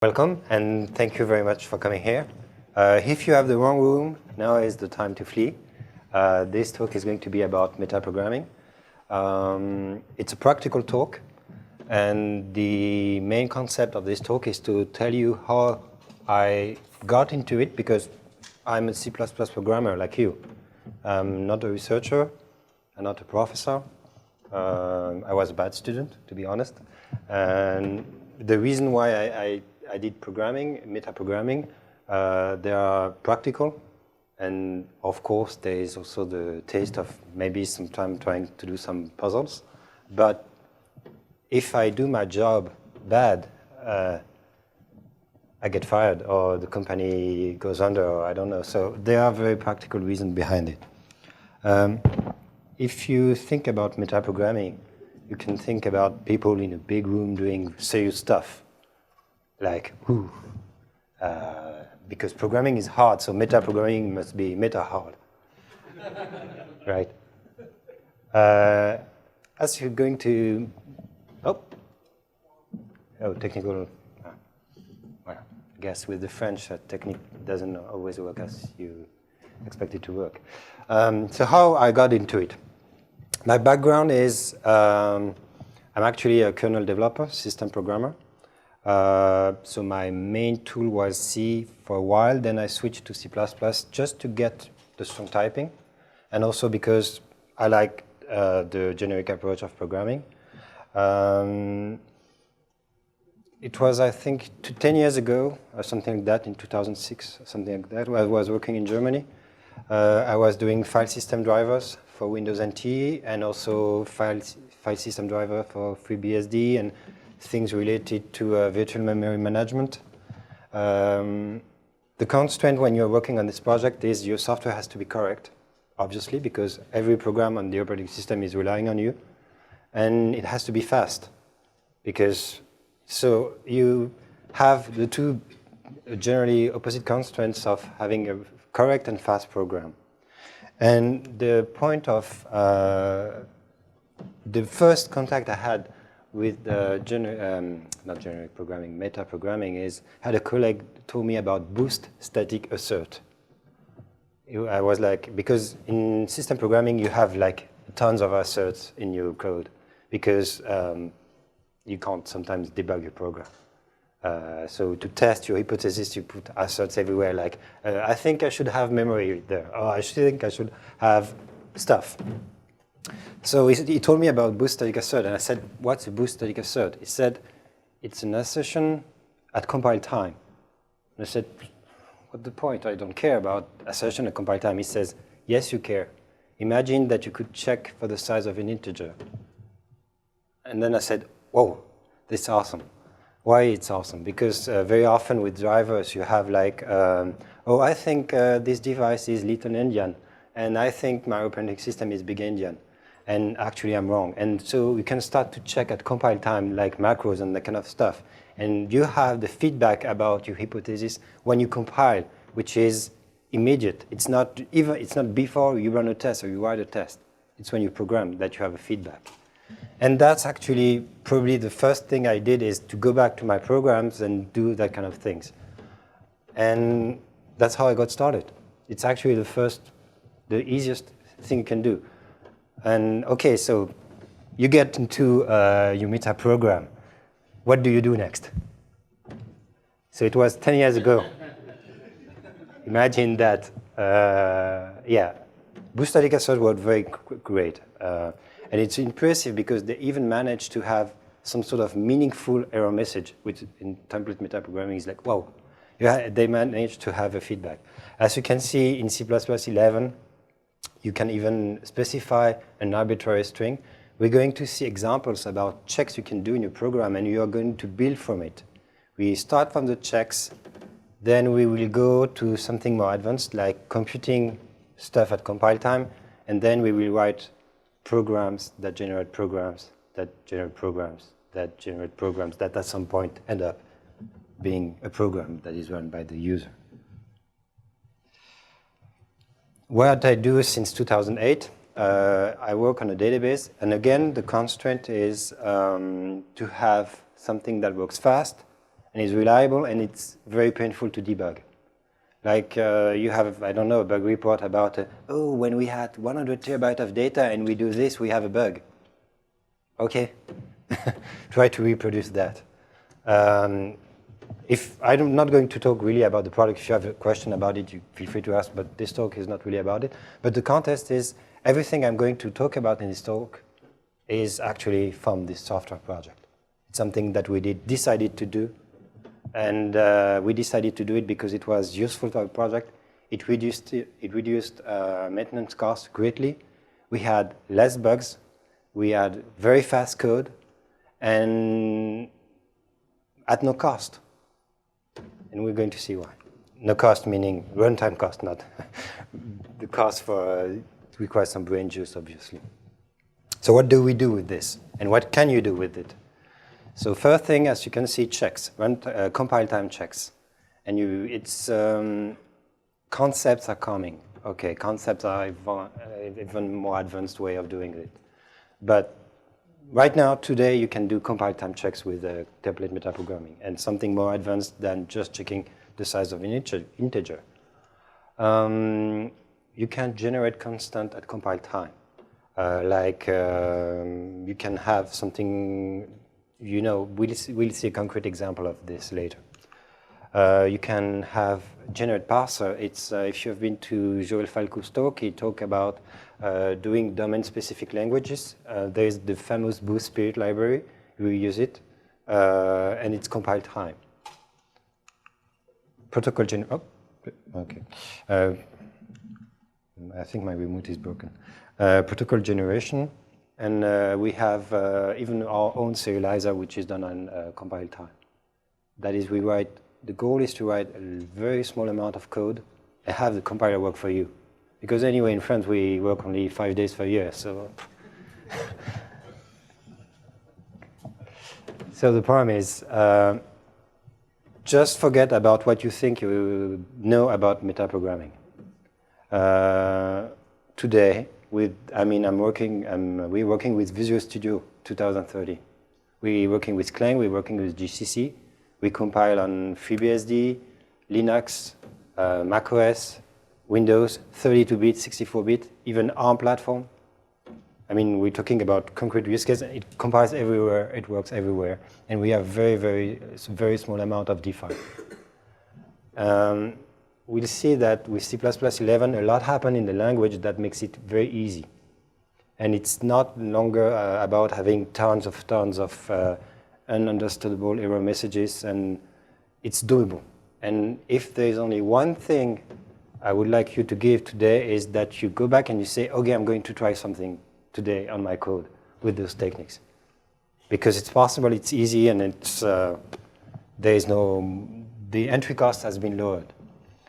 Welcome, and thank you very much for coming here. If you have the wrong room, now is the time to flee. This talk is going to be about metaprogramming. It's a practical talk, and the main concept of this talk is to tell you how I got into it, because I'm a C++ programmer like you. I'm not a researcher, I'm not a professor. I was a bad student, to be honest. And the reason why I did programming, metaprogramming, they are practical. And of course, there is also the taste of maybe some time trying to do some puzzles. But if I do my job bad, I get fired, or the company goes under, or I don't know. So there are very practical reasons behind it. If you think about metaprogramming, you can think about people in a big room doing serious stuff. Like, because programming is hard, so metaprogramming must be meta-hard, right? As you're going to, technical, well, I guess with the French, technique doesn't always work as you expect it to work. So how I got into it. My background is, I'm actually a kernel developer, system programmer. So my main tool was C for a while, then I switched to C++ just to get the strong typing, and also because I like the generic approach of programming. It was, I think, 10 years ago, or something like that, in 2006, something like that, I was working in Germany. I was doing file system drivers for Windows NT, and also file system driver for FreeBSD, and things related to virtual memory management. The constraint when you're working on this project is your software has to be correct, obviously, because every program on the operating system is relying on you. And it has to be fast, because so you have the two generally opposite constraints of having a correct and fast program. And the point of the first contact I had with not generic programming, metaprogramming, is had a colleague told me about boost static assert. I was like, because in system programming you have like tons of asserts in your code, because you can't sometimes debug your program. So to test your hypothesis, you put asserts everywhere, like, I think I should have memory there, or I think I should have stuff. So he told me about boost static assert, and I said, what's a boost static assert? He said, it's an assertion at compile time. And I said, what's the point? I don't care about assertion at compile time. He says, yes, you care. Imagine that you could check for the size of an integer. And then I said, whoa, this is awesome. Why it's awesome? Because very often with drivers, you have like, oh, I think this device is little endian, and I think my operating system is big endian. And actually, I'm wrong. And so we can start to check at compile time, like macros and that kind of stuff. And you have the feedback about your hypothesis when you compile, which is immediate. It's not before you run a test or you write a test. It's when you program that you have a feedback. And that's actually probably the first thing I did, is to go back to my programs and do that kind of things. And that's how I got started. It's actually the easiest thing you can do. And okay, so you get into your metaprogram. What do you do next? So it was 10 years ago. Imagine that, yeah, boost static assert was very great. And it's impressive because they even managed to have some sort of meaningful error message, which in template metaprogramming is like, wow, they managed to have a feedback. As you can see in C++ 11, you can even specify an arbitrary string. We're going to see examples about checks you can do in your program, and you are going to build from it. We start from the checks, then we will go to something more advanced, like computing stuff at compile time, and then we will write programs that generate programs, that generate programs, that generate programs, that at some point end up being a program that is run by the user. What I do since 2008, I work on a database, and again, the constraint is to have something that works fast and it's reliable, and it's very painful to debug. Like you have, I don't know, a bug report about, oh, when we had 100 terabytes of data and we do this, we have a bug. Okay, try to reproduce that. If I'm not going to talk really about the product, if you have a question about it, you feel free to ask, but this talk is not really about it. But the contest is, everything I'm going to talk about in this talk is actually from this software project. It's something that we decided to do. And we decided to do it because it was useful to our project. It reduced maintenance costs greatly. We had less bugs. We had very fast code, and at no cost. And we're going to see why. No cost meaning runtime cost, not the cost for it requires some brain juice, obviously. So what do we do with this? And what can you do with it? So first thing, as you can see, checks, compile time checks. And concepts are coming. Okay, concepts are even more advanced way of doing it. But right now, today, you can do compile time checks with template metaprogramming and something more advanced than just checking the size of an integer. You can generate constant at compile time. You can have something, we'll see a concrete example of this later. You can have generate parser. It's if you've been to Joël Falco's talk, he talked about doing domain-specific languages. There's the famous Boost Spirit library. We use it, and it's compile time. Protocol okay. I think my remote is broken. Protocol generation, and we have even our own serializer, which is done on compile time. That is, the goal is to write a very small amount of code and have the compiler work for you. Because anyway, in France, we work only 5 days per year, so. So the problem is, just forget about what you think you know about metaprogramming. Today, we're working with Visual Studio 2030. We're working with Clang, we're working with GCC. We compile on FreeBSD, Linux, macOS, Windows, 32-bit, 64-bit, even ARM platform. I mean, we're talking about concrete use case. It compiles everywhere, it works everywhere, and we have very small amount of define. We'll see that with C++11, a lot happened in the language that makes it very easy. And it's not longer about having tons of ununderstandable error messages, and it's doable. And if there's only one thing I would like you to give today is that you go back and you say, okay, I'm going to try something today on my code with those techniques. Because it's possible, it's easy, and the entry cost has been lowered.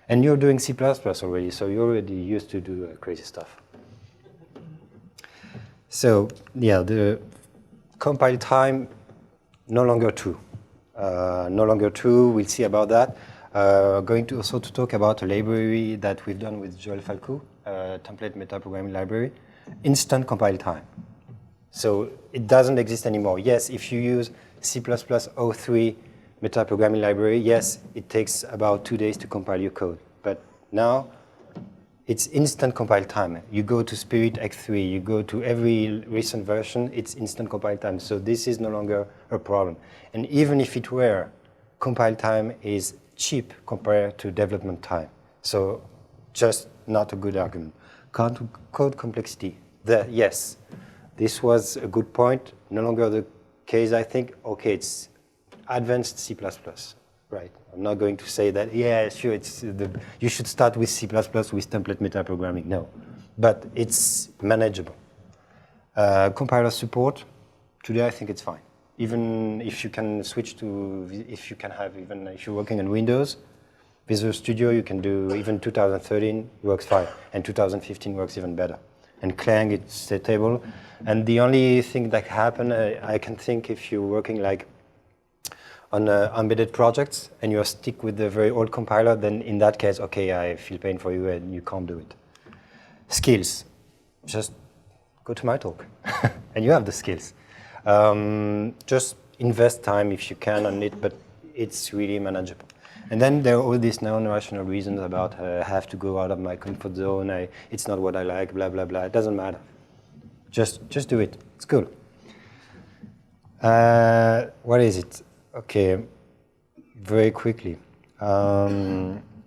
And you're doing C++ already, so you're already used to do crazy stuff. So yeah, the compile time, no longer true. We'll see about that. Going to also to talk about a library that we've done with Joël Falco, template metaprogramming library, instant compile time. So it doesn't exist anymore. Yes, if you use C++03 metaprogramming library, yes, it takes about 2 days to compile your code. But now, it's instant compile time. You go to Spirit X3, you go to every recent version, it's instant compile time. So this is no longer a problem. And even if it were, compile time is cheap compared to development time. So just not a good argument. Code complexity, yes, this was a good point. No longer the case, I think. Okay, it's advanced C++, right? I'm not going to say that, yeah, sure, you should start with C++ with template metaprogramming. No, but it's manageable. Compiler support, today I think it's fine. Even if you can switch to, if you're working on Windows, Visual Studio, you can do even 2013 works fine, and 2015 works even better. And Clang, it's stable. And the only thing that happened, I can think if you're working like on embedded projects and you stick with the very old compiler, then in that case, okay, I feel pain for you and you can't do it. Skills, just go to my talk and you have the skills. Just invest time if you can on it, but it's really manageable. And then there are all these non-rational reasons about I have to go out of my comfort zone, it's not what I like, blah, blah, blah. It doesn't matter. Just do it. It's cool. What is it? Okay, very quickly.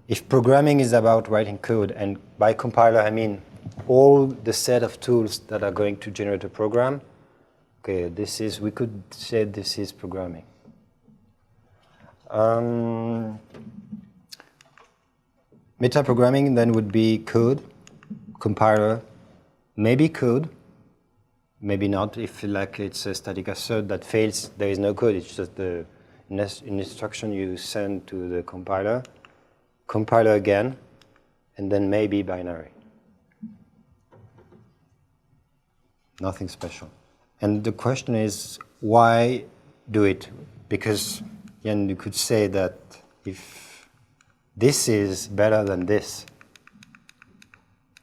If programming is about writing code, and by compiler I mean all the set of tools that are going to generate a program, okay, we could say this is programming. Metaprogramming then would be code, compiler, maybe code, maybe not. If like it's a static assert that fails, there is no code. It's just the instruction you send to the compiler again, and then maybe binary. Nothing special. And the question is, why do it? Because then you could say that if this is better than this,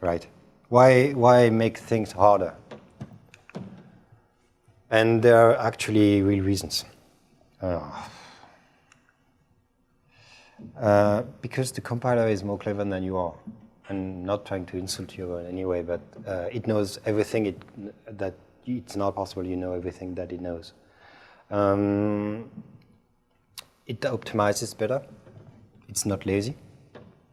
right? Why make things harder? And there are actually real reasons. Because the compiler is more clever than you are. I'm not trying to insult you in any way, but it knows everything that it's not possible you know everything that it knows. It optimizes better. It's not lazy.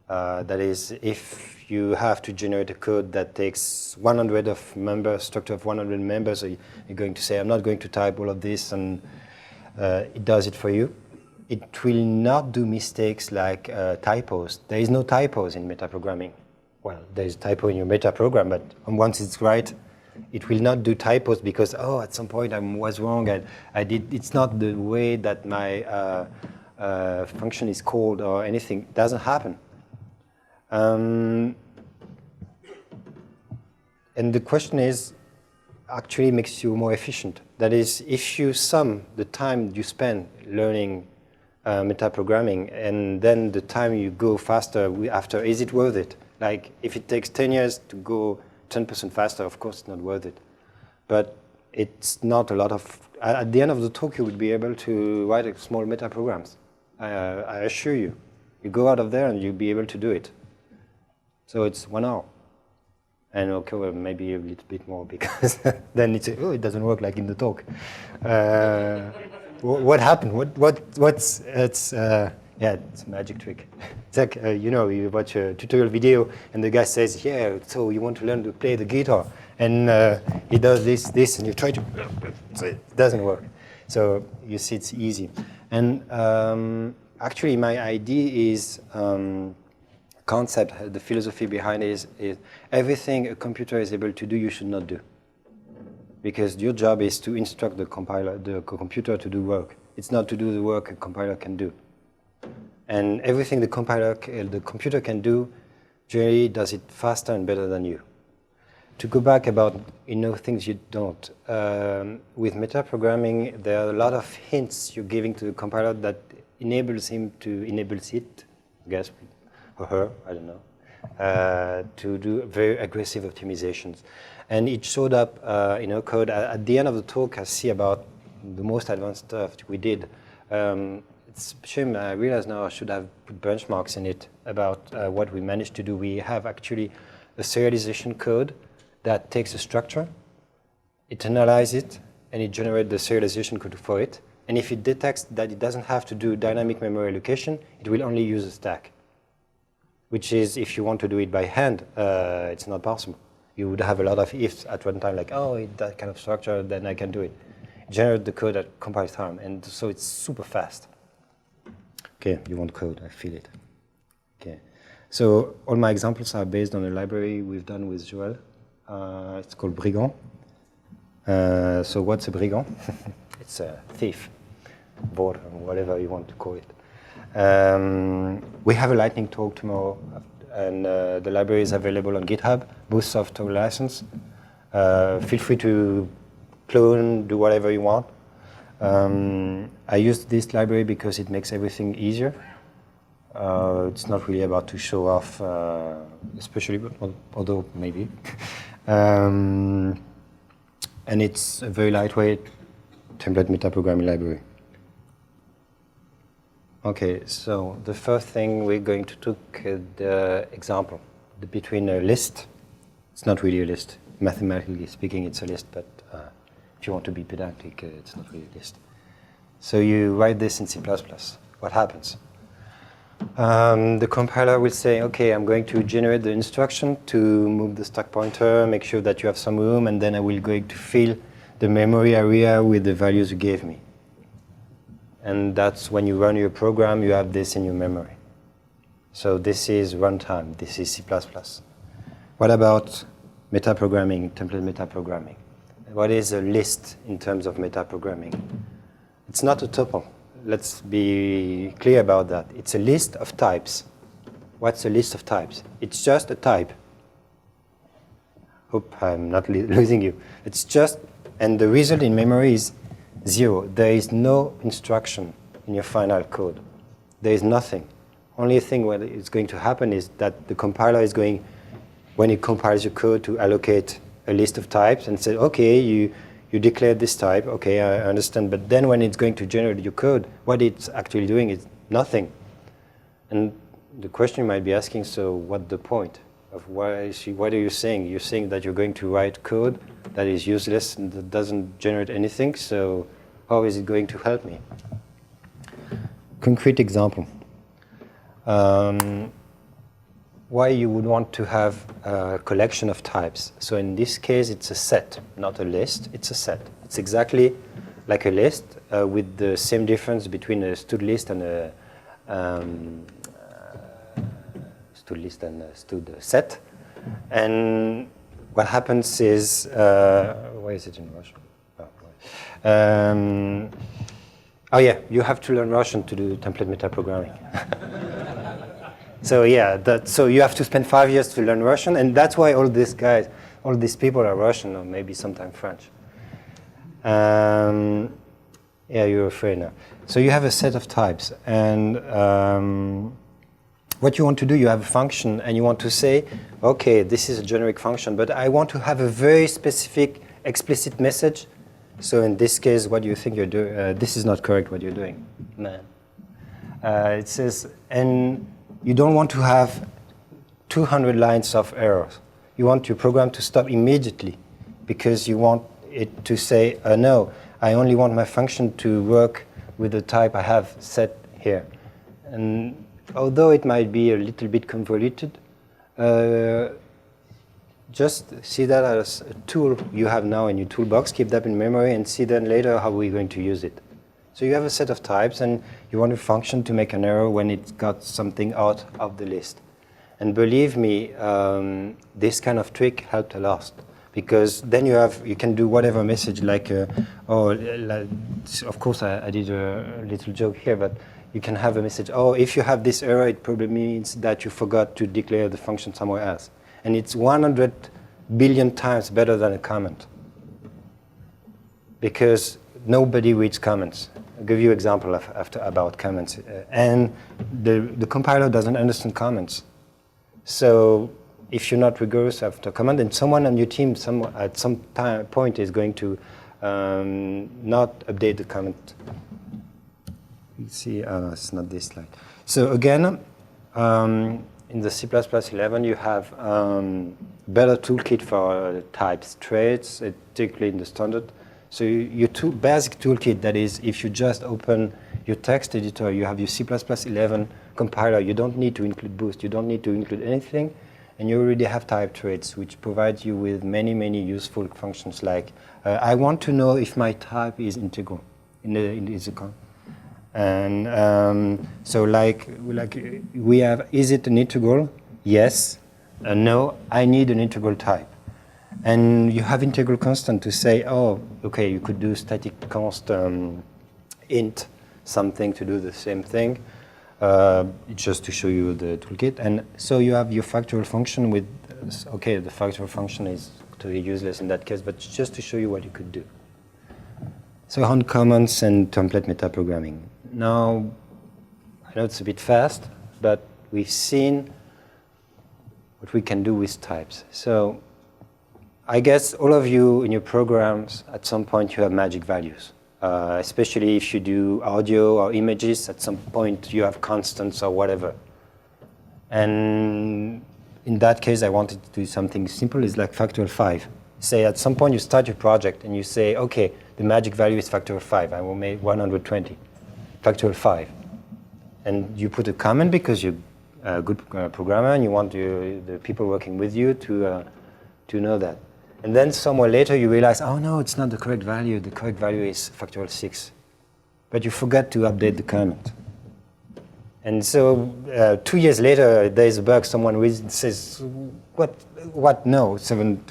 That is, if you have to generate a code that takes 100 of members, structure of 100 members, so you're going to say, I'm not going to type all of this, and it does it for you. It will not do mistakes like typos. There is no typos in metaprogramming. Well, there is a typo in your metaprogram, but once it's right, it will not do typos because, at some point I was wrong. It's not the way that my function is called or anything. It doesn't happen. And the question is, actually makes you more efficient. That is, if you sum the time you spend learning metaprogramming and then the time you go faster after, is it worth it? Like, if it takes 10 years to go 10% faster, of course it's not worth it. But it's not a lot of... At the end of the talk, you would be able to write small metaprograms. I assure you. You go out of there and you'll be able to do it. So it's 1 hour. And okay, well, maybe a little bit more because then it's, it doesn't work like in the talk. What happened? It's a magic trick. It's like, you watch a tutorial video and the guy says, yeah, so you want to learn to play the guitar. And he does this, and you try to, so it doesn't work. So you see, it's easy. And actually, my idea is, concept, the philosophy behind it is everything a computer is able to do, you should not do. Because your job is to instruct the computer to do work. It's not to do the work a compiler can do. And everything the computer can do, generally does it faster and better than you. To go back about things you don't. With metaprogramming, there are a lot of hints you're giving to the compiler that enables it, I guess, or her, I don't know, to do very aggressive optimizations. And it showed up in our code. At the end of the talk, I see about the most advanced stuff we did. It's a shame, I realize now I should have put benchmarks in it about what we managed to do. We have actually a serialization code that takes a structure, it analyzes it, and it generates the serialization code for it. And if it detects that it doesn't have to do dynamic memory allocation, it will only use a stack. Which is, if you want to do it by hand, it's not possible. You would have a lot of ifs at one time, like, that kind of structure, then I can do it. Generate the code at compile time, and so it's super fast. Okay, you want code, I feel it. Okay, so all my examples are based on a library we've done with Joel. It's called Brigand. So what's a brigand? It's a thief, bot, or whatever you want to call it. We have a lightning talk tomorrow, and the library is available on GitHub, both software license. Feel free to clone, do whatever you want. I use this library because it makes everything easier. It's not really about to show off, especially, although maybe. And it's a very lightweight template metaprogramming library. Okay, so the first thing we're going to take the example between a list. It's not really a list. Mathematically speaking, it's a list, but if you want to be pedantic, it's not really a list. So you write this in C++. What happens? The compiler will say, okay, I'm going to generate the instruction to move the stack pointer, make sure that you have some room, and then I will going to fill the memory area with the values you gave me. And that's when you run your program, you have this in your memory. So this is runtime. This is C++. What about metaprogramming, template metaprogramming? What is a list in terms of metaprogramming? It's not a tuple. Let's be clear about that. It's a list of types. What's a list of types? It's just a type. Hope I'm not losing you. It's just, and the result in memory is 0. There is no instruction in your final code. There is nothing. Only thing what is going to happen is that the compiler is going, when it compiles your code, to allocate a list of types and say, okay, you declared this type, okay, I understand. But then when it's going to generate your code, what it's actually doing is nothing. And the question you might be asking, so what's the point of what are you saying? You're saying that you're going to write code that is useless and that doesn't generate anything, so how is it going to help me? Concrete example. Why you would want to have a collection of types. So in this case, it's a set, not a list. It's a set. It's exactly like a list with the same difference between a stud list and a stud set. And what happens is, why is it in Russian? Oh yeah, you have to learn Russian to do template metaprogramming. So yeah, so you have to spend 5 years to learn Russian, and that's why all these guys, all these people are Russian, or maybe sometimes French. Yeah, you're afraid now. So you have a set of types, and what you want to do, you have a function, and you want to say, okay, this is a generic function, but I want to have a very specific, explicit message. So in this case, what do you think you're doing? This is not correct what you're doing. Man. It says, and you don't want to have 200 lines of errors. You want your program to stop immediately because you want it to say, no, I only want my function to work with the type I have set here. And although it might be a little bit convoluted, just see that as a tool you have now in your toolbox, keep that in memory, and see then later how we're going to use it. So you have a set of types, and you want a function to make an error when it's got something out of the list. And believe me, this kind of trick helped a lot, because then you can do whatever message, like, of course I did a little joke here, but you can have a message, oh, if you have this error, it probably means that you forgot to declare the function somewhere else. And it's 100 billion times better than a comment, because nobody reads comments. I'll give you an example about comments. And the compiler doesn't understand comments. So if you're not rigorous after comment, then someone on your team at some point is going to not update the comment. You see, no, it's not this slide. So again, in the C++11, you have better toolkit for types, traits, particularly in the standard. So your basic toolkit, that is, if you just open your text editor, you have your C++11 compiler, you don't need to include Boost, you don't need to include anything, and you already have type traits, which provide you with many, many useful functions, like, I want to know if my type is integral in the con. And so like we have, is it an integral? Yes. No, I need an integral type. And you have integral constant to say, oh, okay, you could do static const int something to do the same thing, just to show you the toolkit. And so you have your factorial function with, okay, the factorial function is totally useless in that case, but just to show you what you could do. So on comments and template metaprogramming. Now, I know it's a bit fast, but we've seen what we can do with types. So I guess all of you in your programs, at some point, you have magic values. especially if you do audio or images. At some point, you have constants or whatever. And in that case, I wanted to do something simple. It's like factorial 5. Say at some point you start your project and you say, okay, the magic value is factorial 5. I will make 120. Factorial 5. And you put a comment because you're a good programmer and you want the people working with you to know that. And then somewhere later you realize, oh no, it's not the correct value. The correct value is factorial 6. But you forgot to update the comment. And so 2 years later, there's a bug. Someone says, what? No, 7.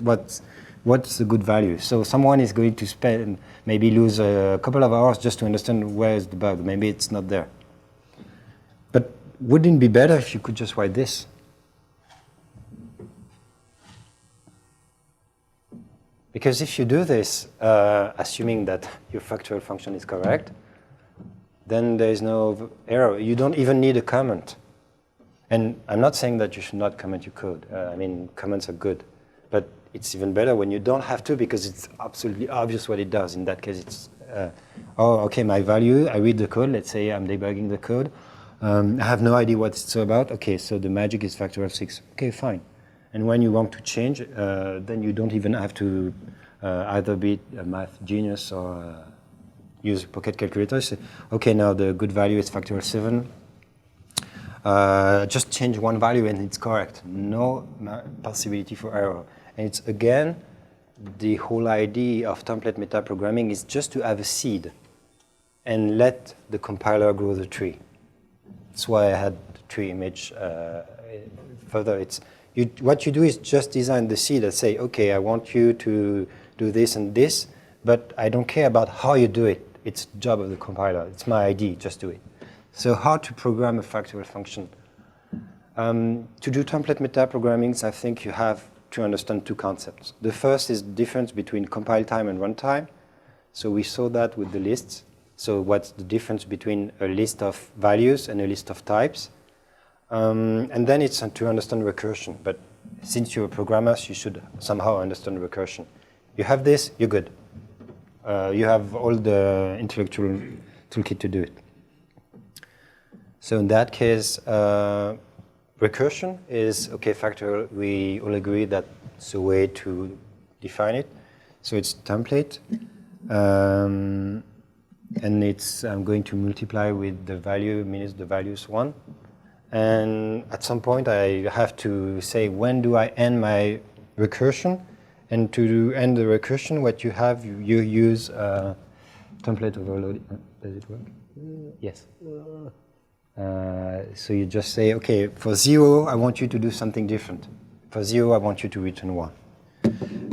What's the good value? So someone is going to spend, maybe lose a couple of hours just to understand where is the bug. Maybe it's not there. But wouldn't it be better if you could just write this? Because if you do this, assuming that your factorial function is correct, then there is no error. You don't even need a comment. And I'm not saying that you should not comment your code. I mean, comments are good. But it's even better when you don't have to, because it's absolutely obvious what it does. In that case, it's, oh, okay, my value, I read the code. Let's say I'm debugging the code. I have no idea what it's about. Okay, so the magic is factorial 6. Okay, fine. And when you want to change, then you don't even have to either be a math genius or use a pocket calculator. Say, okay, now the good value is factorial 7. Just change one value and it's correct. No possibility for error. And it's, again, the whole idea of template metaprogramming is just to have a seed and let the compiler grow the tree. That's why I had the tree image further. It's, what you do is just design the seed and say, okay, I want you to do this and this, but I don't care about how you do it. It's the job of the compiler. It's my idea, just do it. So how to program a factorial function? To do template metaprogramming, I think you have to understand two concepts. The first is the difference between compile time and runtime. So we saw that with the lists. So what's the difference between a list of values and a list of types? And then it's to understand recursion. But since you're a programmer, you should somehow understand recursion. You have this, you're good. You have all the intellectual toolkit to do it. So in that case, recursion is, okay, factorial. We all agree that it's a way to define it. So it's template. And it's, I'm going to multiply with the value minus the values 1. And at some point, I have to say, when do I end my recursion? And to end the recursion, what you have, you use template overloading. Does it work? Yes. So you just say, okay, for 0, I want you to do something different. For 0, I want you to return 1.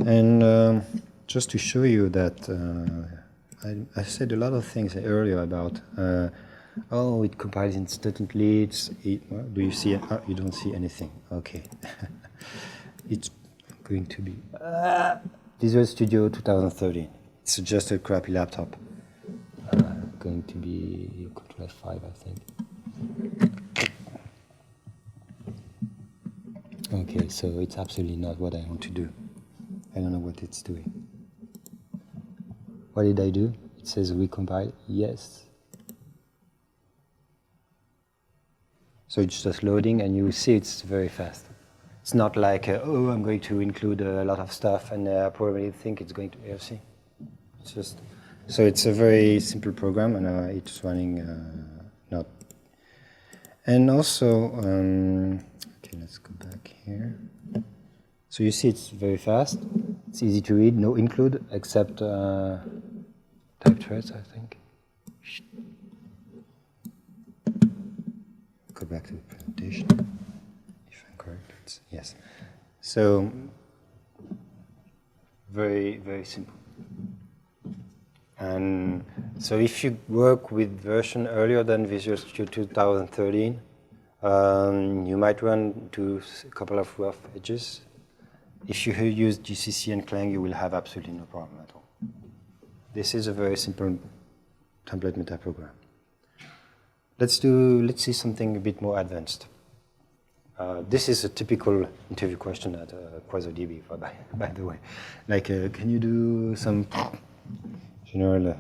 And just to show you that, I said a lot of things earlier about, oh, it compiles instantly. Do you see it? Oh, you don't see anything. Okay. It's going to be Visual Studio 2013. It's just a crappy laptop. Going to be Control F5, I think. Okay, so it's absolutely not what I want to do. I don't know what it's doing. What did I do? It says recompile. Yes. So it's just loading, and you see it's very fast. It's not like, oh, I'm going to include a lot of stuff, and I probably think it's going to see. It's just, so it's a very simple program, and it's running not. And also, okay, let's go back here. So you see it's very fast. It's easy to read, no include, except type threads, I think. Go back to the presentation, if I'm correct. Yes. So, very, very simple. And so if you work with version earlier than Visual Studio 2013, you might run into a couple of rough edges. If you use GCC and Clang, you will have absolutely no problem at all. This is a very simple template metaprogram. Let's see something a bit more advanced. This is a typical interview question at quasardb, by the way. Like, can you do some general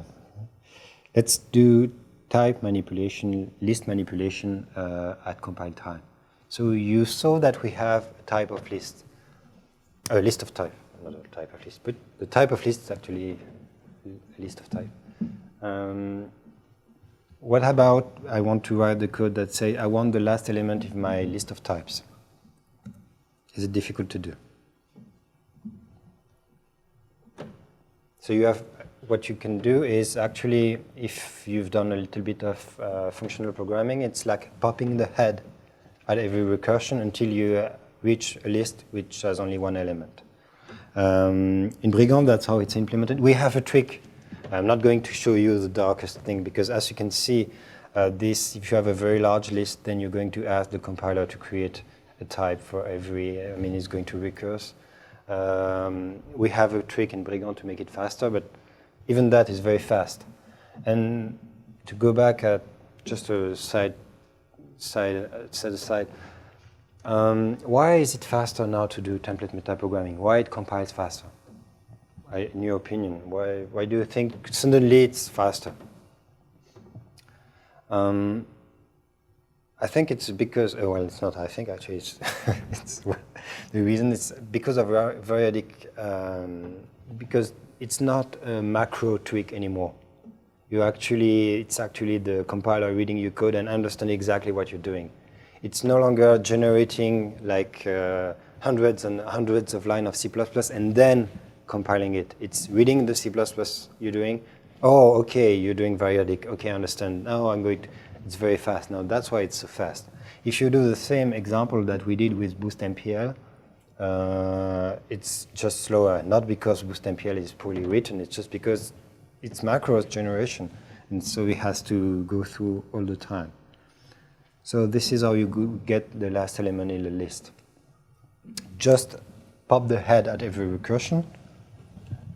Let's do type manipulation, list manipulation at compile time. So you saw that we have a type of list, a list of type, not a type of list, but the type of list is actually a list of type. What about I want to write the code that say I want the last element in my list of types? Is it difficult to do? So you have, what you can do is actually, if you've done a little bit of functional programming, it's like popping the head at every recursion until you reach a list which has only one element. In Brigand, that's how it's implemented. We have a trick. I'm not going to show you the darkest thing because, as you can see, if you have a very large list, then you're going to ask the compiler to create a type for every, it's going to recurse. We have a trick in Brigand to make it faster, but even that is very fast. And to go back at just a set aside, why is it faster now to do template metaprogramming? Why it compiles faster? In your opinion, why do you think suddenly it's faster? I think it's because, it's not I think, actually, it's the reason is because of variadic, because it's not a macro tweak anymore. It's actually the compiler reading your code and understanding exactly what you're doing. It's no longer generating like hundreds and hundreds of lines of C++ and then compiling it. It's reading the C++ you're doing. Oh, okay, you're doing variadic. Okay, I understand. Now it's very fast. Now that's why it's so fast. If you do the same example that we did with BoostMPL, it's just slower. Not because BoostMPL is poorly written, it's just because it's macros generation. And so it has to go through all the time. So this is how you get the last element in the list. Just pop the head at every recursion,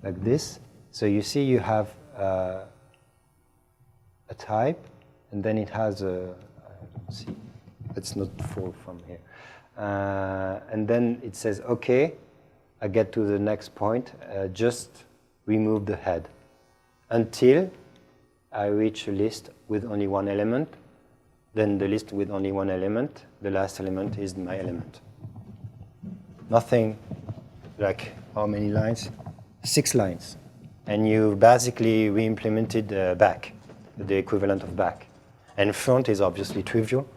like this. So you see you have a type, and then it has a, let's see, let's not fall from here. And then it says, okay, I get to the next point, just remove the head until I reach a list with only one element. Then the list with only one element, the last element is my element. Nothing like how many lines? 6 lines. And you basically re-implemented back, the equivalent of back. And front is obviously trivial,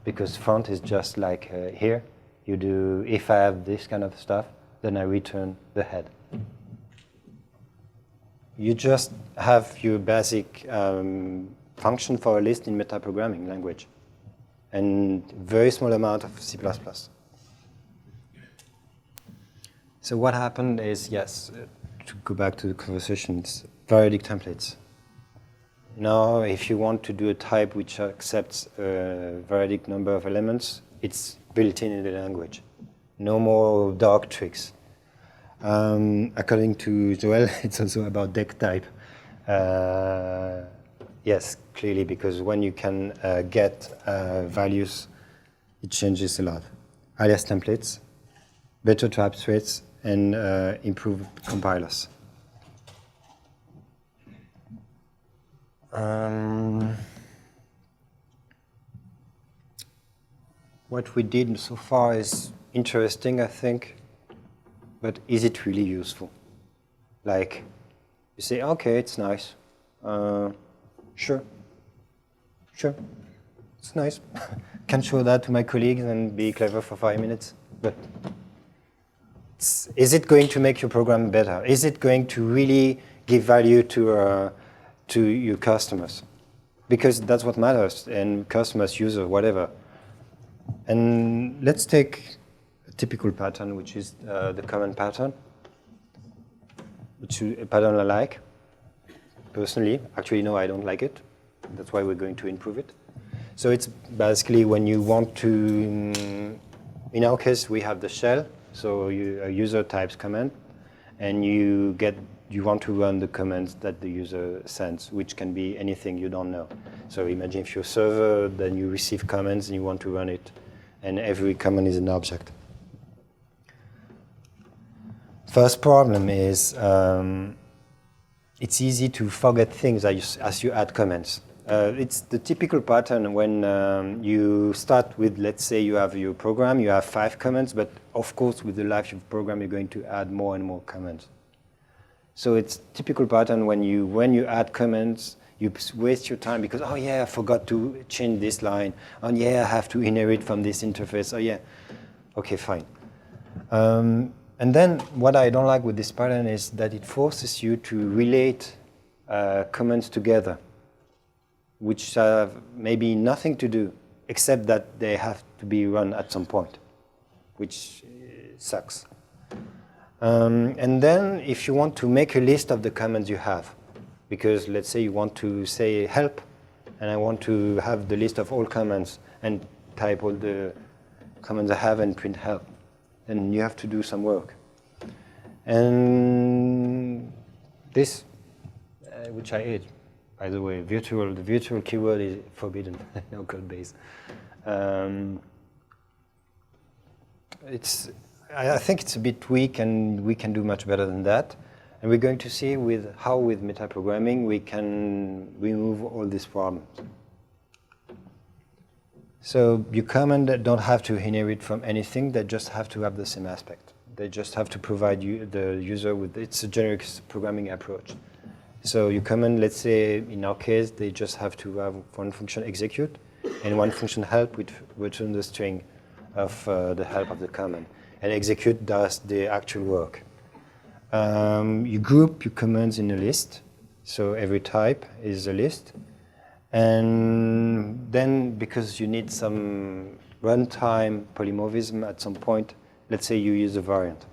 because front is just like here. You do, if I have this kind of stuff, then I return the head. You just have your basic function for a list in metaprogramming language, and very small amount of C++. So what happened is, yes, to go back to the conversations, variadic templates. Now, if you want to do a type which accepts a variadic number of elements, it's built in the language. No more dark tricks. According to Joel, it's also about deck type. Yes, clearly, because when you can get values, it changes a lot. Alias templates, better type threads, and improved compilers. What we did so far is interesting, I think, but is it really useful? Like, you say, okay, it's nice. Sure, it's nice. Can show that to my colleagues and be clever for 5 minutes, but is it going to make your program better? Is it going to really give value to your customers? Because that's what matters, and customers, users, whatever. And let's take a typical pattern, which is the common pattern, which is a pattern I like, personally. Actually, no, I don't like it. That's why we're going to improve it. So it's basically when you want to, in our case, we have the shell. So a user types command, and you want to run the commands that the user sends, which can be anything you don't know. So imagine if you're a server, then you receive commands and you want to run it, and every command is an object. First problem is it's easy to forget things as you add comments. It's the typical pattern when you start with, let's say you have your program, you have 5 comments, but of course with the life of the program you're going to add more and more comments. So it's typical pattern when you add comments, you waste your time because, oh yeah, I forgot to change this line. Oh yeah, I have to inherit from this interface. Oh yeah, okay, fine. And then what I don't like with this pattern is that it forces you to relate comments together, which have maybe nothing to do, except that they have to be run at some point, which sucks. And then if you want to make a list of the comments you have, because let's say you want to say help, and I want to have the list of all comments and type all the comments I have and print help, then you have to do some work. And this, which I hate, by the way, the virtual keyword is forbidden, no code base. I think it's a bit weak, and we can do much better than that. And we're going to see how with metaprogramming we can remove all these problems. So your comment don't have to inherit from anything, they just have to have the same aspect. They just have to provide the user with, it's a generic programming approach. So your comment, let's say in our case, they just have to have one function execute and one function help, which return the string of the help of the comment. And execute does the actual work. You group your commands in a list. So every type is a list. And then because you need some runtime polymorphism at some point, let's say you use a variant.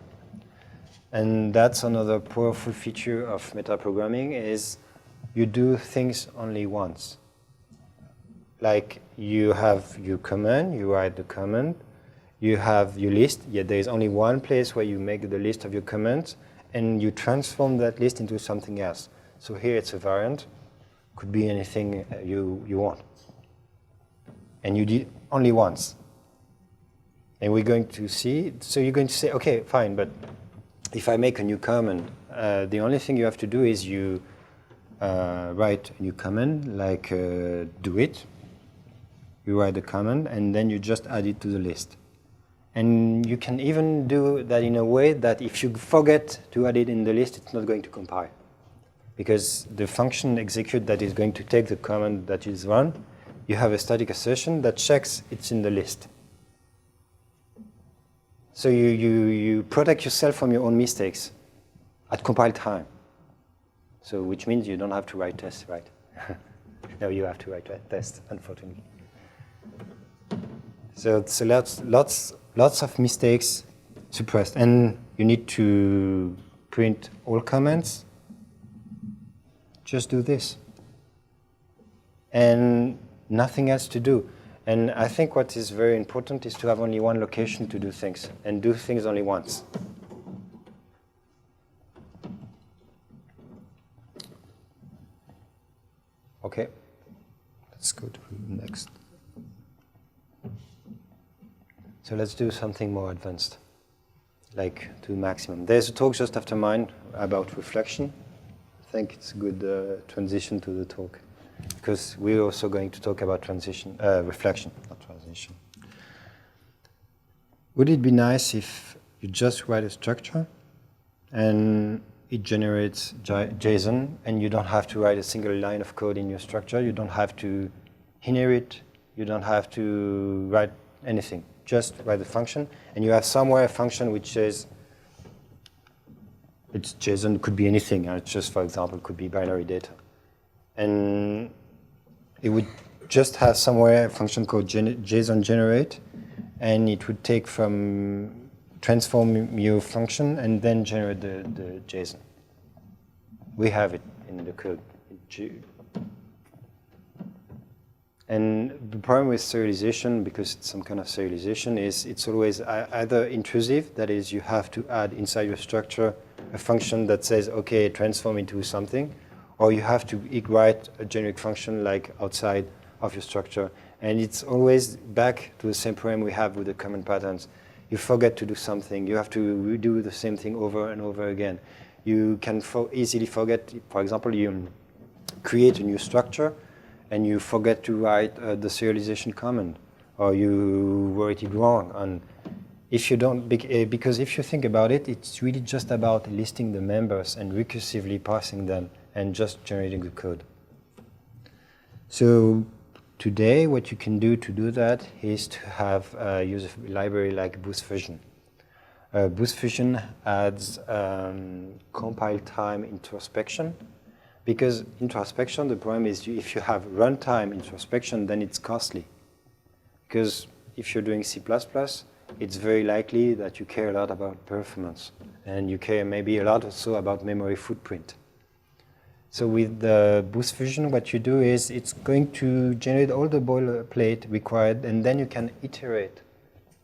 And that's another powerful feature of metaprogramming is you do things only once. Like you have your command, you write the command, you have your list, yet there is only one place where you make the list of your commands, and you transform that list into something else. So here it's a variant, could be anything you want. And you did only once. And we're going to see, so you're going to say, okay, fine, but if I make a new command, the only thing you have to do is you write a new command, like do it. You write the command, and then you just add it to the list. And you can even do that in a way that if you forget to add it in the list, it's not going to compile. Because the function execute that is going to take the command that is run, you have a static assertion that checks it's in the list. So you protect yourself from your own mistakes at compile time. So which means you don't have to write tests, right? No, you have to write tests, unfortunately. So lots of mistakes suppressed. And you need to print all comments. Just do this. And nothing else to do. And I think what is very important is to have only one location to do things, and do things only once. Okay, let's go to the next. So let's do something more advanced, like to maximum. There's a talk just after mine about reflection. I think it's a good transition to the talk, because we're also going to talk about reflection, not transition. Would it be nice if you just write a structure and it generates JSON, and you don't have to write a single line of code in your structure, you don't have to inherit, you don't have to write anything. Just write the function, and you have somewhere a function which says, it's JSON, could be anything. It's just, for example, could be binary data. And it would just have somewhere a function called JSON generate, and it would take transform your function and then generate the JSON. We have it in the code. And the problem with serialization, because it's some kind of serialization, is it's always either intrusive, that is, you have to add inside your structure a function that says, okay, transform into something, or you have to write a generic function like outside of your structure. And it's always back to the same problem we have with the command patterns. You forget to do something, you have to redo the same thing over and over again. You can easily forget, for example, you create a new structure and you forget to write the serialization command, or you wrote it wrong. And if you don't, because if you think about it, it's really just about listing the members and recursively parsing them and just generating the code. So today, what you can do to do that is to have use a library like Boost Fusion. Boost Fusion adds compile time introspection, because introspection, the problem is if you have runtime introspection, then it's costly. Because if you're doing C++, it's very likely that you care a lot about performance, and you care maybe a lot also about memory footprint. So with the Boost Fusion, what you do is it's going to generate all the boilerplate required, and then you can iterate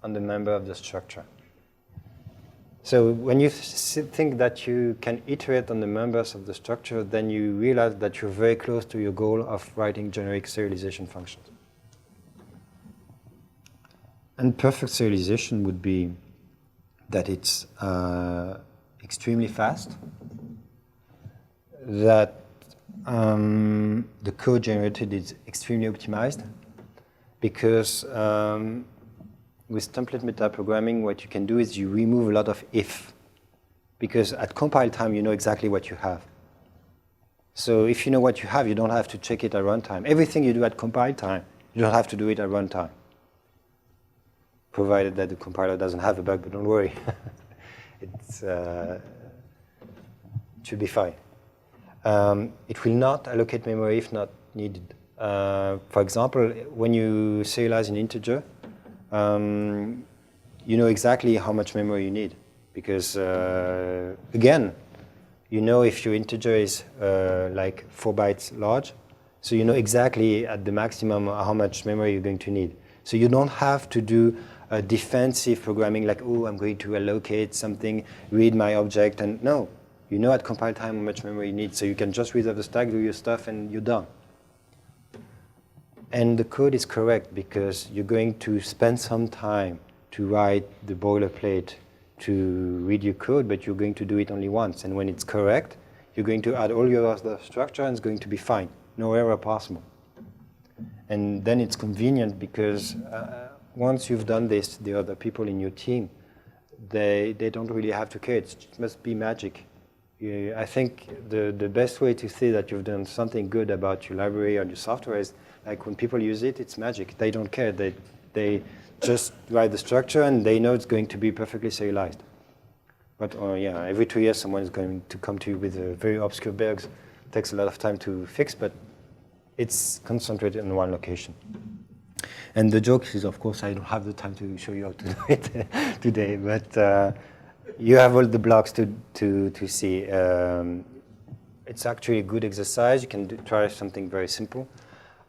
on the member of the structure. So when you think that you can iterate on the members of the structure, then you realize that you're very close to your goal of writing generic serialization functions. And perfect serialization would be that it's extremely fast, that the code generated is extremely optimized, because with template metaprogramming, what you can do is you remove a lot of if, because at compile time, you know exactly what you have. So if you know what you have, you don't have to check it at runtime. Everything you do at compile time, you don't have to do it at runtime, provided that the compiler doesn't have a bug, but don't worry. It should be fine. It will not allocate memory if not needed. For example, when you serialize an integer, you know exactly how much memory you need, because again, you know if your integer is like 4 bytes large, so you know exactly at the maximum how much memory you're going to need. So you don't have to do defensive programming like, oh, I'm going to allocate something, read my object, and no. You know at compile time how much memory you need, so you can just reserve the stack, do your stuff, and you're done. And the code is correct because you're going to spend some time to write the boilerplate to read your code, but you're going to do it only once. And when it's correct, you're going to add all your other structure and it's going to be fine. No error possible. And then it's convenient because once you've done this, the other people in your team, they don't really have to care. It must be magic. I think the best way to say that you've done something good about your library or your software is like when people use it, it's magic. They don't care. They just write the structure and they know it's going to be perfectly serialized. But yeah, every 2 years someone is going to come to you with very obscure bugs. It takes a lot of time to fix, but it's concentrated in one location. And the joke is, of course, I don't have the time to show you how to do it today, but you have all the blocks to see. It's actually a good exercise. You can try something very simple.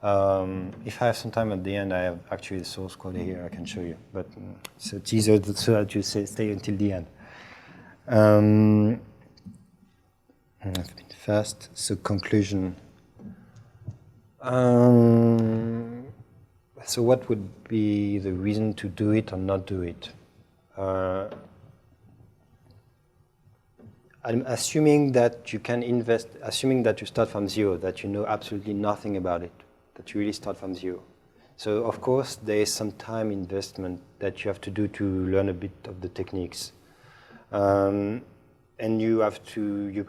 If I have some time at the end, I have actually the source code here I can show you. But so it's easier so that you stay until the end. I've been fast. So conclusion. So what would be the reason to do it or not do it? I'm assuming that you can invest, assuming that you start from zero, that you know absolutely nothing about it, that you really start from zero. So of course there is some time investment that you have to do to learn a bit of the techniques. And you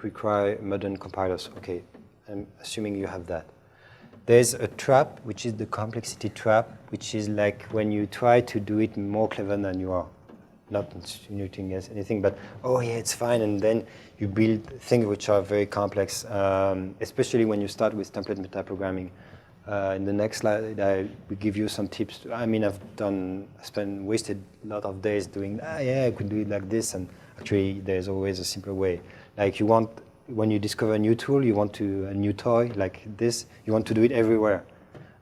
require modern compilers. Okay, I'm assuming you have that. There's a trap, which is the complexity trap, which is like when you try to do it more clever than you are. Not insinuating anything, but oh yeah, it's fine, and then you build things which are very complex, especially when you start with template metaprogramming. In the next slide, I will give you some tips. I mean, wasted a lot of days doing, yeah, I could do it like this, and actually there's always a simpler way. Like when you discover a new tool, a new toy like this, you want to do it everywhere,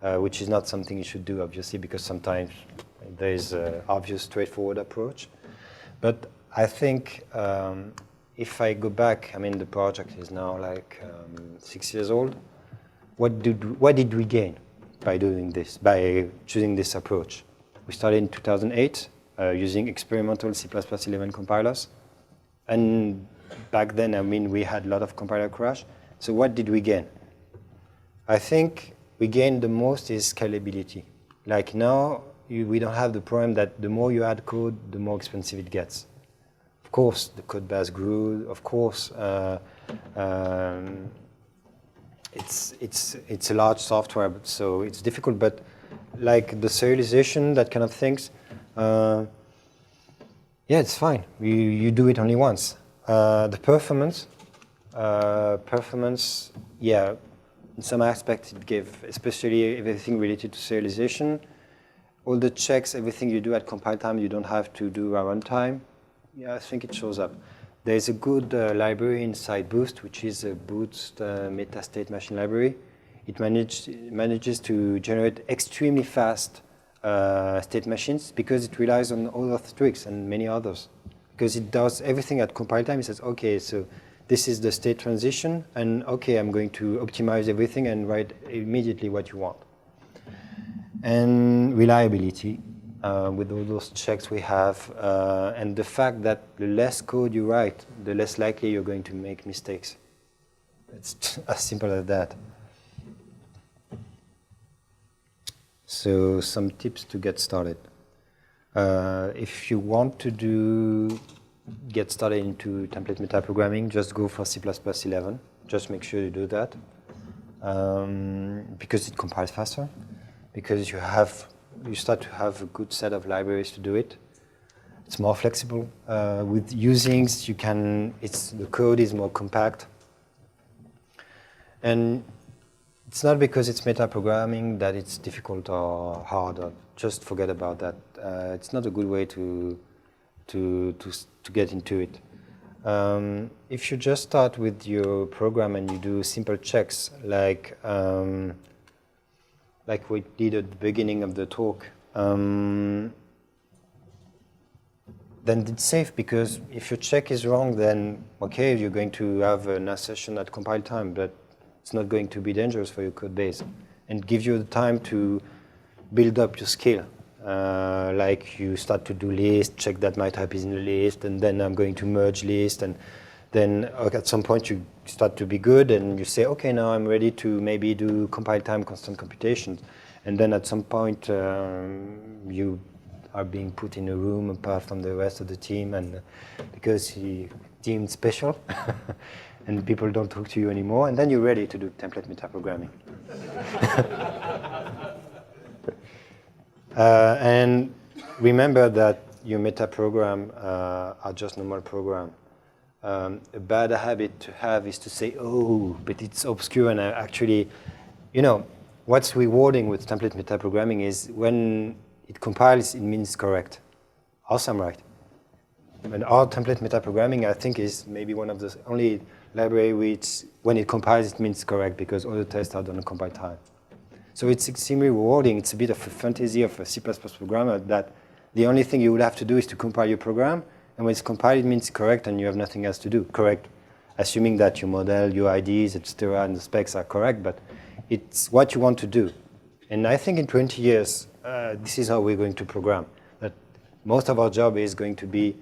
which is not something you should do, obviously, because sometimes there is an obvious, straightforward approach. But I think if I go back, I mean, the project is now like 6 years old. What did we gain by doing this, by choosing this approach? We started in 2008 using experimental C++ 11 compilers. And back then, I mean, we had a lot of compiler crash. So what did we gain? I think we gained the most is scalability. Like now, we don't have the problem that the more you add code, the more expensive it gets. Of course, the code base grew. Of course, it's a large software, so it's difficult. But like the serialization, that kind of things, yeah, it's fine. You do it only once. The performance, yeah, in some aspects it gave, especially everything related to serialization. All the checks, everything you do at compile time, you don't have to do at runtime. Yeah, I think it shows up. There's a good library inside Boost, which is a Boost meta-state machine library. It manages to generate extremely fast state machines because it relies on all of the tricks and many others. Because it does everything at compile time. It says, okay, so this is the state transition, and okay, I'm going to optimize everything and write immediately what you want. And reliability. With all those checks we have, and the fact that the less code you write, the less likely you're going to make mistakes. It's as simple as that. So some tips to get started. If you want to get started into template metaprogramming, just go for C++11. Just make sure you do that, because it compiles faster, because you start to have a good set of libraries to do it. It's more flexible. With usings, the code is more compact. And it's not because it's metaprogramming that it's difficult or hard. Or just forget about that. It's not a good way to get into it. If you just start with your program and you do simple checks, like we did at the beginning of the talk, then it's safe, because if your check is wrong, then okay, you're going to have an assertion at compile time, but it's not going to be dangerous for your code base and give you the time to build up your skill. Like you start to do list, check that my type is in the list, and then I'm going to merge list, and then at some point you start to be good and you say, okay, now I'm ready to maybe do compile time constant computations. And then at some point you are being put in a room apart from the rest of the team, and because you deemed special and people don't talk to you anymore, and then you're ready to do template metaprogramming. And remember that your metaprogram are just normal program. A bad habit to have is to say, oh, but it's obscure, and actually, what's rewarding with template metaprogramming is when it compiles, it means correct. Awesome, right? And our template metaprogramming, I think, is maybe one of the only library which, when it compiles, it means correct, because all the tests are done at compile time. So it's extremely rewarding. It's a bit of a fantasy of a C++ programmer that the only thing you would have to do is to compile your program, and when it's compiled, it means correct, and you have nothing else to do. Correct, assuming that your model, your IDs, etc., and the specs are correct, but it's what you want to do. And I think in 20 years, this is how we're going to program. That most of our job is going to be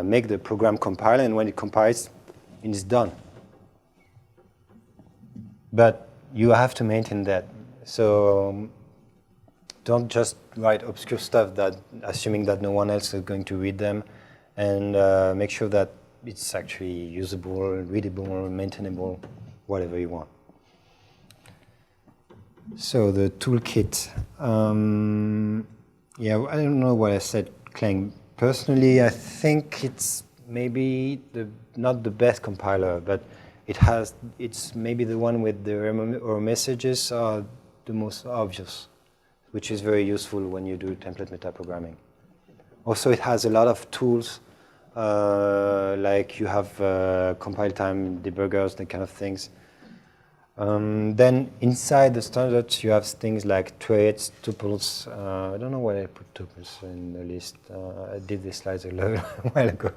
make the program compile, and when it compiles, it's done. But you have to maintain that. So don't just write obscure stuff that assuming that no one else is going to read them, and make sure that it's actually usable, readable, maintainable, whatever you want. So the toolkit. Yeah, I don't know what I said, Clang. Personally, I think it's maybe not the best compiler, but it's maybe the one with the error messages are the most obvious, which is very useful when you do template metaprogramming. Also, it has a lot of tools, like you have compile time debuggers, that kind of things. Then inside the standards, you have things like traits, tuples. I don't know why I put tuples in the list. I did this slide a while ago.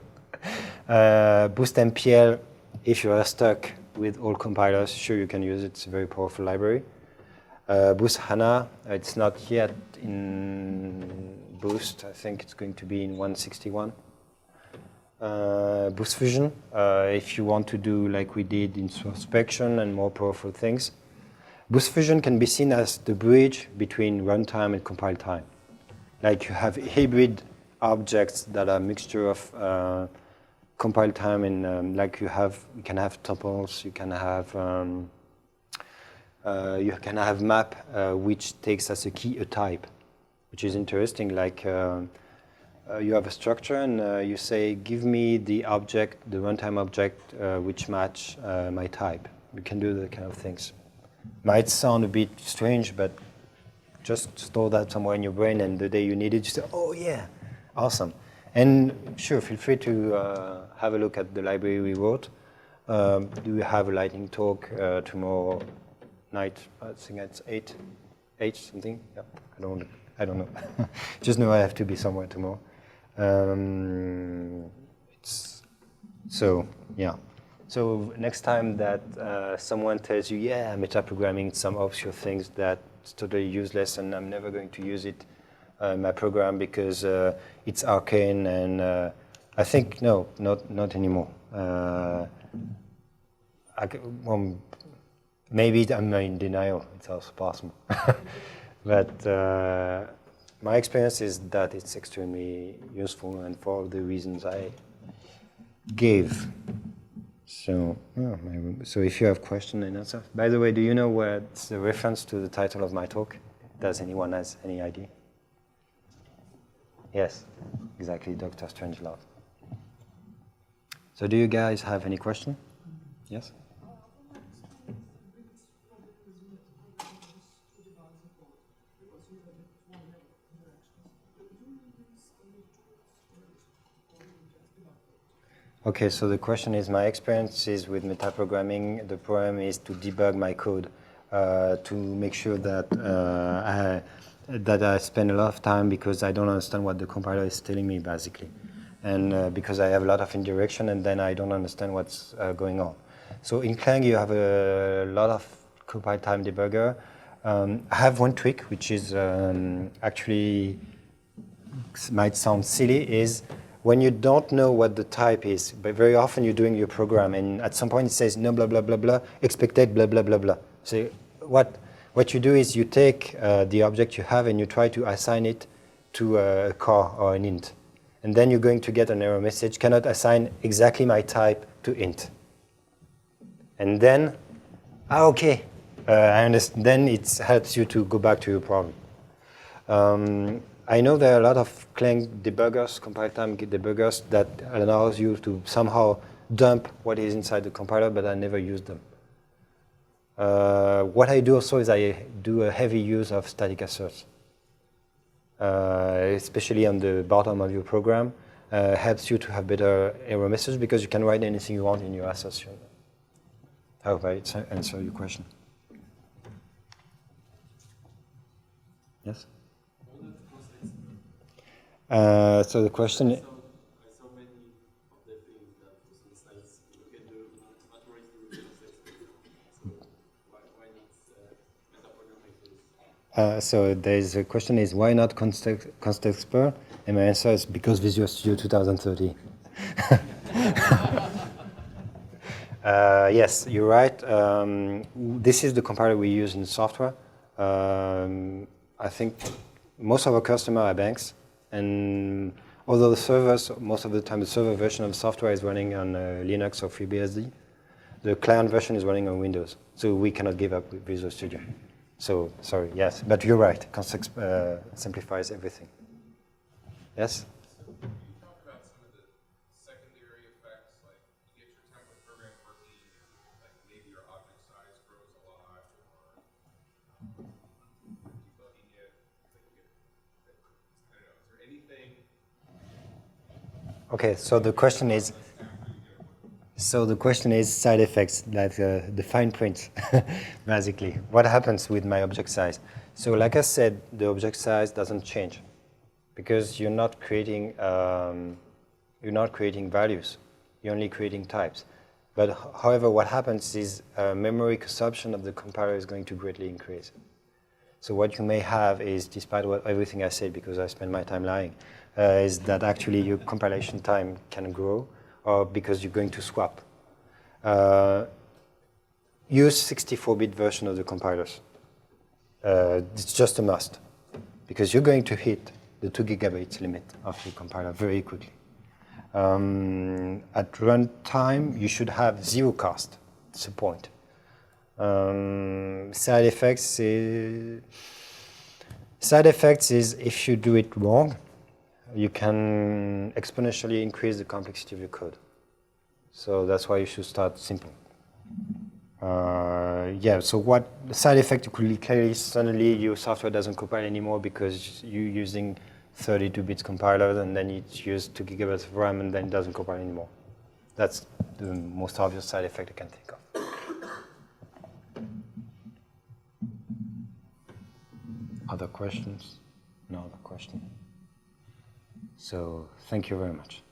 Boost MPL, if you are stuck with all compilers, sure, you can use it. It's a very powerful library. Boost HANA, it's not yet in Boost. I think it's going to be in 161. Boost fusion, if you want to do like we did in introspection and more powerful things. Boost fusion can be seen as the bridge between runtime and compile time. Like you have hybrid objects that are a mixture of compile time and like you can have tuples, you can have map which takes as a key a type, which is interesting. Like you have a structure and you say, give me the object, the runtime object, which match my type. You can do that kind of things. Might sound a bit strange, but just store that somewhere in your brain, and the day you need it, you say, oh yeah, awesome. And sure, feel free to have a look at the library we wrote. Do we have a lightning talk tomorrow night? I think it's 8 something. Yeah, I don't know. Just know I have to be somewhere tomorrow. So next time that someone tells you, yeah, metaprogramming some obscure things that's totally useless and I'm never going to use it in my program because it's arcane, and I think no, not anymore. Maybe I'm in denial. It's also possible, but. My experience is that it's extremely useful, and for the reasons I gave. So, so if you have questions and answers. By the way, do you know what's the reference to the title of my talk? Does anyone has any idea? Yes, exactly, Dr. Strangelove. So do you guys have any question? Yes? Okay, so the question is, my experience is with metaprogramming, the problem is to debug my code, to make sure that I spend a lot of time because I don't understand what the compiler is telling me, basically. And because I have a lot of indirection and then I don't understand what's going on. So in Clang, you have a lot of compile time debugger. I have one trick, which is actually might sound silly, is when you don't know what the type is, but very often you're doing your program and at some point it says no blah blah blah blah, expected blah blah blah blah. So what you do is you take the object you have and you try to assign it to a char or an int. And then you're going to get an error message, cannot assign exactly my type to int. And then, okay, I understand. Then it helps you to go back to your problem. I know there are a lot of Clang debuggers, compile time debuggers, that allows you to somehow dump what is inside the compiler, but I never use them. What I do also is I do a heavy use of static asserts, especially on the bottom of your program. Helps you to have better error message because you can write anything you want in your assertion. I hope I answer your question. Yes? So the question. I saw many of the things that sometimes you can do automatically. So why not metaprogramming? So there's a question is why not context expert? And my answer is because Visual Studio 2030. Yes, you're right. This is the compiler we use in software. I think most of our customers are banks. And although the servers, most of the time the server version of the software is running on Linux or FreeBSD, the client version is running on Windows. So we cannot give up with Visual Studio. So, sorry, yes, but you're right. Context simplifies everything. Yes? So can you talk about some of the secondary effects, like you get your template program working, like maybe your object size grows a lot, or debugging it, like I don't know, is there anything? Okay, so the question is. So the question is side effects, like the fine print, basically. What happens with my object size? So like I said, the object size doesn't change because you're not creating values. You're only creating types. But however, what happens is memory consumption of the compiler is going to greatly increase. So what you may have is, despite everything I said, because I spend my time lying, is that actually your compilation time can grow, or because you're going to swap. Use 64-bit version of the compilers. It's just a must, because you're going to hit the 2 gigabytes limit of your compiler very quickly. At runtime, you should have 0 cost. That's the point. Side effects is if you do it wrong, you can exponentially increase the complexity of your code. So that's why you should start simple. Yeah, so what the side effect could be clearly suddenly your software doesn't compile anymore because you're using 32-bit compilers and then it's used 2 gigabytes of RAM and then it doesn't compile anymore. That's the most obvious side effect I can think of. Other questions? No other question. So thank you very much.